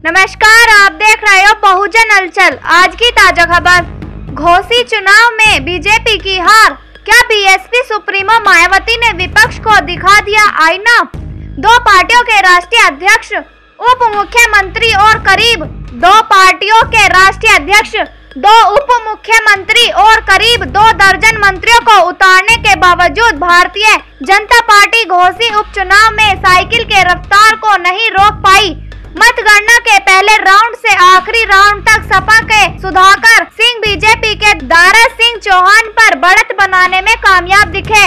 नमस्कार, आप देख रहे हो बहुजन हलचल। आज की ताजा खबर, घोसी चुनाव में बीजेपी की हार, क्या बीएसपी सुप्रीमो मायावती ने विपक्ष को दिखा दिया आईना? दो पार्टियों के राष्ट्रीय अध्यक्ष, उप मुख्यमंत्री और करीब दो उप मुख्यमंत्री और करीब 2 दर्जन मंत्रियों को उतारने के बावजूद भारतीय जनता पार्टी घोसी उपचुनाव में साइकिल के रफ्तार को नहीं रोक पाई। मतगणना के पहले राउंड से आखिरी राउंड तक सपा के सुधाकर सिंह बीजेपी के दारा सिंह चौहान पर बढ़त बनाने में कामयाब दिखे।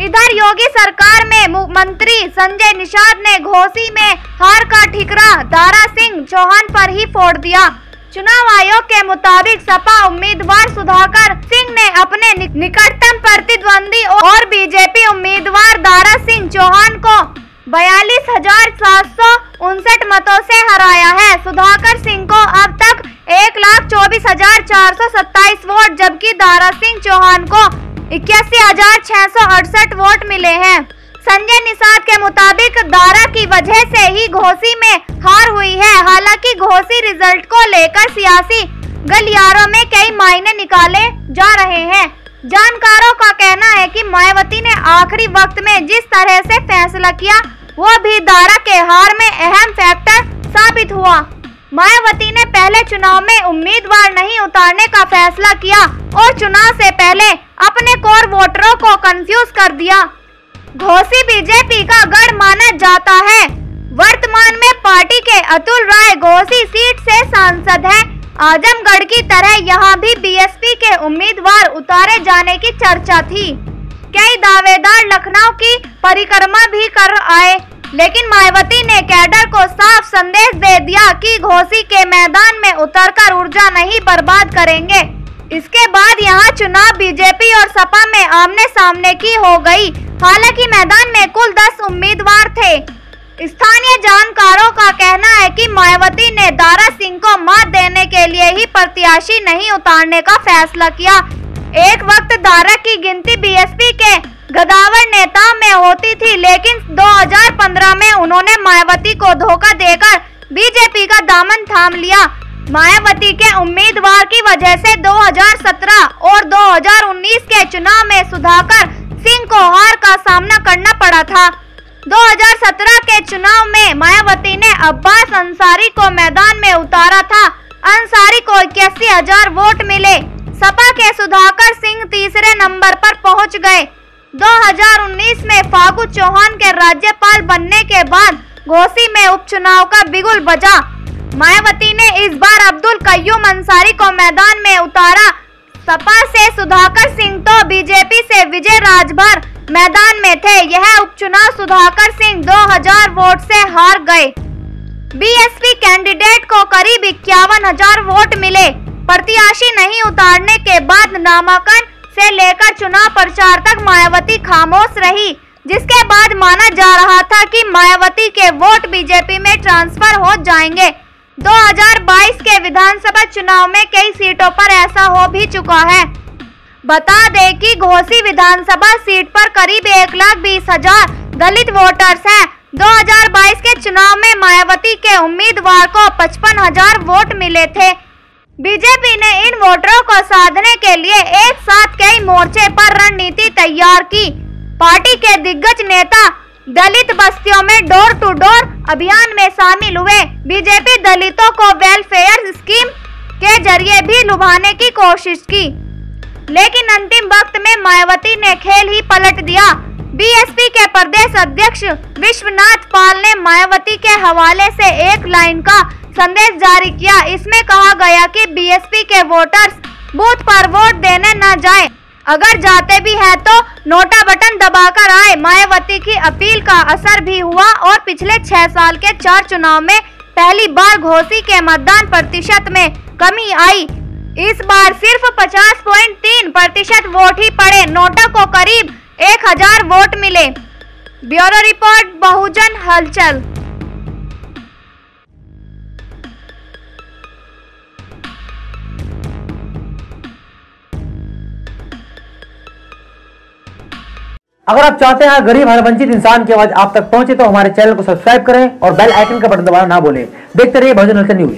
इधर योगी सरकार में मंत्री संजय निषाद ने घोसी में हार का ठिकरा दारा सिंह चौहान पर ही फोड़ दिया। चुनाव आयोग के मुताबिक सपा उम्मीदवार सुधाकर सिंह ने अपने निकटतम प्रतिद्वंदी और बीजेपी उम्मीदवार दारा सिंह चौहान को 42,759 मतों से हराया है। सुधाकर सिंह को अब तक 1,24,427 वोट, जबकि दारा सिंह चौहान को 81,668 वोट मिले हैं। संजय निषाद के मुताबिक दारा की वजह से ही घोसी में हार हुई है। हालांकि घोसी रिजल्ट को लेकर सियासी गलियारों में कई मायने निकाले जा रहे हैं। जानकारों का कहना है कि मायावती ने आखिरी वक्त में जिस तरह से फैसला किया, वो भी दारा के हार में अहम फैक्टर साबित हुआ। मायावती ने पहले चुनाव में उम्मीदवार नहीं उतारने का फैसला किया और चुनाव से पहले अपने कोर वोटरों को कंफ्यूज कर दिया। घोसी बीजेपी का गढ़ माना जाता है। वर्तमान में पार्टी के अतुल राय घोसी सीट से सांसद हैं। आजमगढ़ की तरह यहां भी बीएसपी के उम्मीदवार उतारे जाने की चर्चा थी। कई दावेदार लखनऊ की परिक्रमा भी कर आए, लेकिन मायावती ने कैडर को साफ संदेश दे दिया कि घोसी के मैदान में उतरकर ऊर्जा नहीं बर्बाद करेंगे। इसके बाद यहां चुनाव बीजेपी और सपा में आमने सामने की हो गई। हालांकि मैदान में कुल 10 उम्मीदवार थे। स्थानीय जानकारों का कहना है कि मायावती ने दारा सिंह को मात देने के लिए ही प्रत्याशी नहीं उतारने का फैसला किया। एक वक्त दारा की गिनती बीएसपी के गदावर नेताओं में होती थी, लेकिन 2015 में उन्होंने मायावती को धोखा देकर बीजेपी का दामन थाम लिया। मायावती के उम्मीदवार की वजह से 2017 और 2019 के चुनाव में सुधाकर सिंह को हार का सामना करना पड़ा था। 2017 के चुनाव में मायावती ने अब्बास अंसारी को मैदान में उतारा था। अंसारी को 81,000 वोट मिले। सपा के सुधाकर सिंह तीसरे नंबर पर पहुंच गए। 2019 में फागू चौहान के राज्यपाल बनने के बाद घोसी में उपचुनाव का बिगुल बजा। मायावती ने इस बार अब्दुल कय्यूम अंसारी को मैदान में उतारा। सपा से सुधाकर सिंह तो बीजेपी से विजय राजभर मैदान में थे। यह उपचुनाव सुधाकर सिंह 2,000 वोट से हार गए। बीएसपी कैंडिडेट को करीब 51,000 वोट मिले। प्रत्याशी नहीं उतारने के बाद नामांकन से लेकर चुनाव प्रचार तक मायावती खामोश रही, जिसके बाद माना जा रहा था कि मायावती के वोट बीजेपी में ट्रांसफर हो जाएंगे। 2022 के विधानसभा चुनाव में कई सीटों पर ऐसा हो भी चुका है। बता दें कि घोसी विधानसभा सीट पर करीब 1,20,000 दलित वोटर्स हैं। 2022 के चुनाव में मायावती के उम्मीदवार को 55,000 वोट मिले थे। बीजेपी ने इन वोटरों को साधने के लिए एक साथ कई मोर्चे पर रणनीति तैयार की। पार्टी के दिग्गज नेता दलित बस्तियों में डोर टू डोर अभियान में शामिल हुए। बीजेपी दलितों को वेलफेयर स्कीम के जरिए भी लुभाने की कोशिश की, लेकिन अंतिम वक्त में मायावती ने खेल ही पलट दिया। बीएसपी के प्रदेश अध्यक्ष विश्वनाथ पाल ने मायावती के हवाले से एक लाइन का संदेश जारी किया। इसमें कहा गया कि बीएसपी के वोटर्स बूथ पर वोट देने न जाएं। अगर जाते भी है तो नोटा बटन दबाकर आए। मायावती की अपील का असर भी हुआ और पिछले 6 साल के 4 चुनाव में पहली बार घोसी के मतदान प्रतिशत में कमी आई। इस बार सिर्फ 50.3% वोट ही पड़े। नोटा को करीब 1,000 वोट मिले। ब्यूरो रिपोर्ट, बहुजन हलचल। अगर आप चाहते हैं गरीब हर वंचित इंसान की आवाज आप तक पहुंचे तो हमारे चैनल को सब्सक्राइब करें और बेल आइकन का बटन दबाना ना भूलें। देखते रहिए बहुजन हलचल न्यूज।